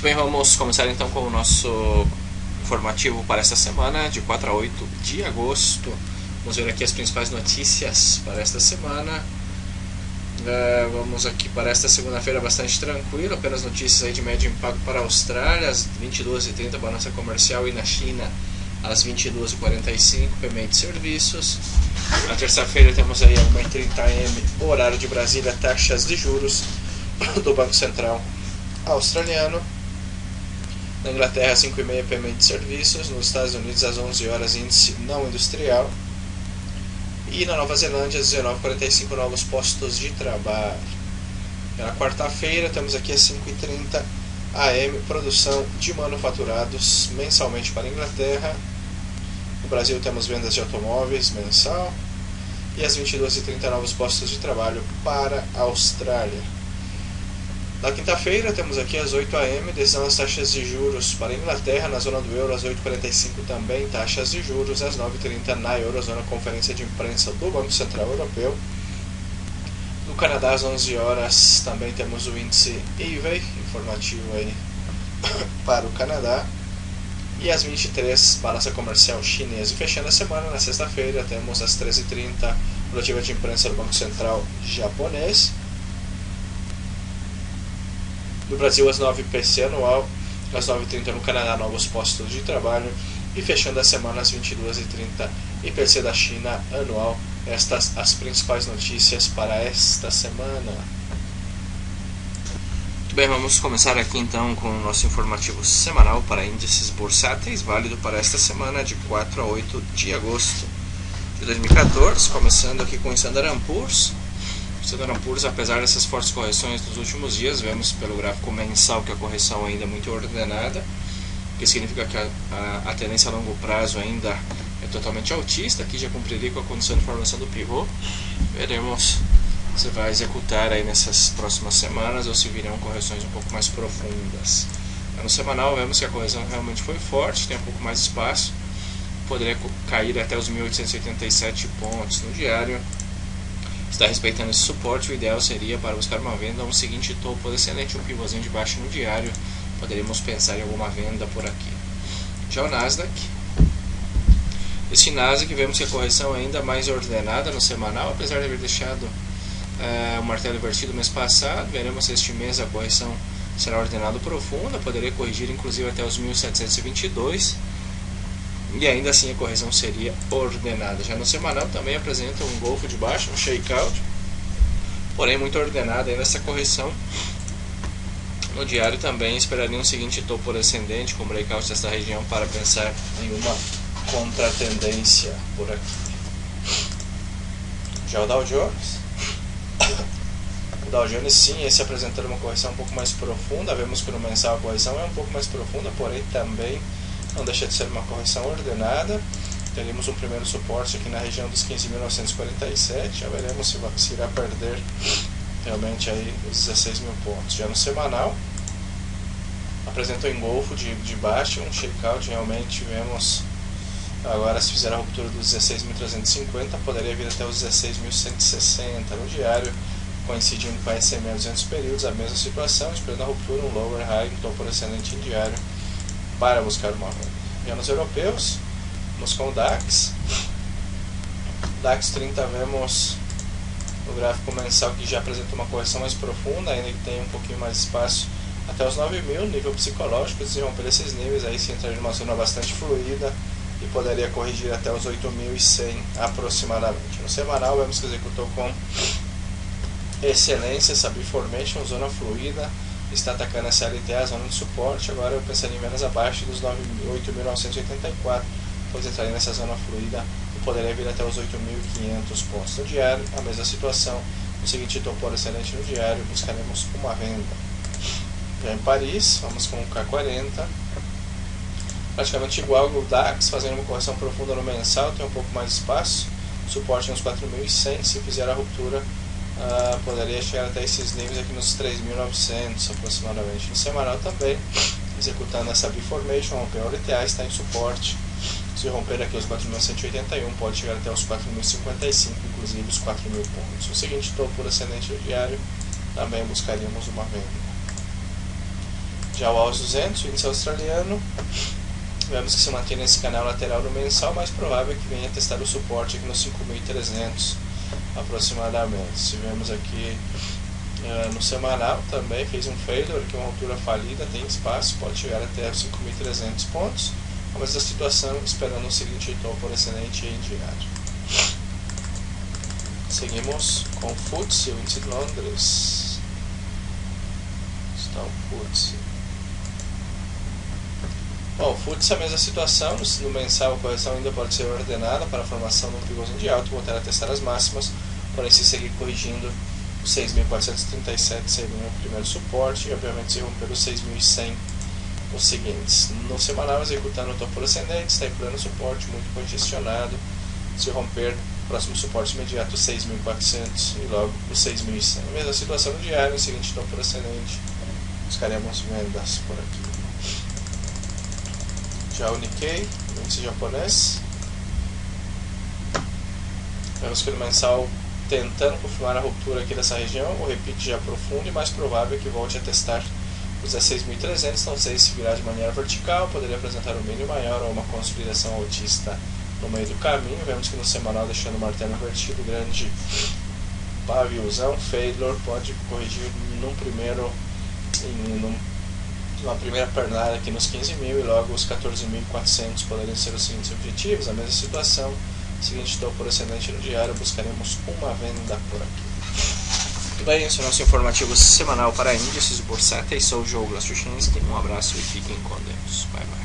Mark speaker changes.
Speaker 1: bem, vamos começar então com o nosso informativo para esta semana, de 4 a 8 de agosto. Vamos ver aqui as principais notícias para esta semana. Vamos aqui para esta segunda-feira bastante tranquilo, apenas notícias aí de médio impacto para a Austrália, às 22h30 balança comercial, e na China às 22h45 PMI de serviços. Na terça-feira temos aí a 1h30 AM, horário de Brasília, taxas de juros do Banco Central australiano. Na Inglaterra, 5h30 PMI de serviços. Nos Estados Unidos, às 11 horas, índice não industrial. E na Nova Zelândia, às 19h45, novos postos de trabalho. Na quarta-feira, temos aqui às 5h30 AM, produção de manufaturados mensalmente para a Inglaterra. No Brasil, temos vendas de automóveis mensal. E às 22h30, novos postos de trabalho para a Austrália. Na quinta-feira, temos aqui às 8 AM, decisão das taxas de juros para a Inglaterra, na zona do euro, às 8h45 também, taxas de juros, às 9h30 na Eurozona, conferência de imprensa do Banco Central Europeu. No Canadá, às 11 horas, também temos o índice IVEI, informativo aí para o Canadá. E às 23h, balança comercial chinesa. E fechando a semana, na sexta-feira, temos às 13h30, coletiva de imprensa do Banco Central japonês. No Brasil, às 9h, IPC anual, às 9h30 no Canadá, novos postos de trabalho, e fechando a semana às 22h30, IPC da China anual. Estas as principais notícias para esta semana. Muito bem, vamos começar aqui então com o nosso informativo semanal para índices bursáteis, válido para esta semana de 4 a 8 de agosto de 2014, começando aqui com o Standard & Poor's. Standard & Poor's, apesar dessas fortes correções dos últimos dias, vemos pelo gráfico mensal que a correção ainda é muito ordenada, o que significa que a tendência a longo prazo ainda é totalmente altista. Aqui já cumpriria com a condição de formação do pivô. Veremos se vai executar aí nessas próximas semanas ou se virão correções um pouco mais profundas. No semanal vemos que a correção realmente foi forte, tem um pouco mais de espaço, poderia cair até os 1.887 pontos. No diário está respeitando esse suporte. O ideal seria, para buscar uma venda, um seguinte topo descendente, um pivôzinho de baixo no diário. Poderíamos pensar em alguma venda por aqui. Já o Nasdaq, esse Nasdaq, vemos que a correção é ainda mais ordenada no semanal, apesar de haver deixado o martelo invertido mês passado. Veremos se este mês a correção será ordenada profunda, poderia corrigir inclusive até os 1.722. E ainda assim a correção seria ordenada. Já no semanal também apresenta um golfo de baixo, um shakeout, porém muito ordenada ainda essa correção. No diário também esperaria um seguinte topo descendente com breakout desta região para pensar em uma contratendência por aqui. Já o Dow Jones, o Dow Jones sim, esse apresentando uma correção um pouco mais profunda. Vemos que no mensal a correção é um pouco mais profunda, porém também não deixa de ser uma correção ordenada. Teríamos um primeiro suporte aqui na região dos 15.947. Já veremos se irá perder realmente aí os 16 mil pontos. Já no semanal, apresenta um engolfo de baixo, um shakeout. Realmente vemos agora, se fizer a ruptura dos 16.350, poderia vir até os 16.160. No diário, coincidindo com a SMA 200 períodos, a mesma situação, esperando a ruptura, um lower high, um topo descendente em diário, para buscar uma venda. Já nos europeus, vamos com o DAX. DAX 30, vemos no gráfico mensal que já apresenta uma correção mais profunda, ainda que tem um pouquinho mais de espaço até os 9.000, nível psicológico. Se romper esses níveis, aí se entrar em uma zona bastante fluida e poderia corrigir até os 8.100 aproximadamente. No semanal, vemos que executou com excelência essa B-Formation, zona fluida, está atacando essa LTA, a zona de suporte. Agora eu pensaria em menos abaixo dos 8.984, pois entraria nessa zona fluida e poderia vir até os 8.500 pontos. No diário, a mesma situação, o seguinte topo excelente no diário, buscaremos uma venda. Já em Paris, vamos com o K40, praticamente igual ao DAX, fazendo uma correção profunda no mensal, tem um pouco mais de espaço, suporte nos 4.100, se fizer a ruptura, poderia chegar até esses níveis aqui nos 3.900 aproximadamente. No semanal também, executando essa B-Formation, romper o LTA, está em suporte. Se romper aqui os 4.181, pode chegar até os 4.055, inclusive os 4.000 pontos. O seguinte topo ascendente diário, também buscaríamos uma venda. Já o AUS 200, o índice australiano, vemos que se mantém nesse canal lateral no mensal, mais provável que venha testar o suporte aqui nos 5.300 aproximadamente. Se vemos aqui no semanal também fez um failure, que é uma altura falida, tem espaço, pode chegar até os 5.300 pontos, mas a situação esperando o seguinte topo ascendente em diário. Seguimos com o FTSE, o índice de Londres. Está o FTSE. Bom, o FTSE é a mesma situação, no mensal a correção ainda pode ser ordenada para a formação de um pivôzinho de alto, voltar a testar as máximas, porém se seguir corrigindo, o 6.437 seria o primeiro suporte e obviamente se romper o 6.100 os seguintes. No semanal executando o topo ascendente, está em pleno suporte, muito congestionado, se romper o próximo suporte imediato 6.400 e logo o 6.100. Mesma situação no diário, no seguinte topo ascendente, buscaremos vendas por aqui. Já o Nikkei, o índice japonês, vemos que no mensal tentando confirmar a ruptura aqui dessa região, o repique já profundo e mais provável que volte a testar os 16.300, não sei se virá de maneira vertical, poderia apresentar um mínimo maior ou uma consolidação altista no meio do caminho. Vemos que no semanal deixando o martelo invertido, grande paviozão, failure, pode corrigir numa primeira pernada aqui nos 15.000 e logo os 14.400 poderiam ser os seguintes objetivos. A mesma situação, seguinte topo ascendente no diário, buscaremos uma venda por aqui. Muito bem, esse é o nosso informativo semanal para índices bursáteis. Sou o João Glaszuchinski, um abraço e fiquem com Deus. Bye bye.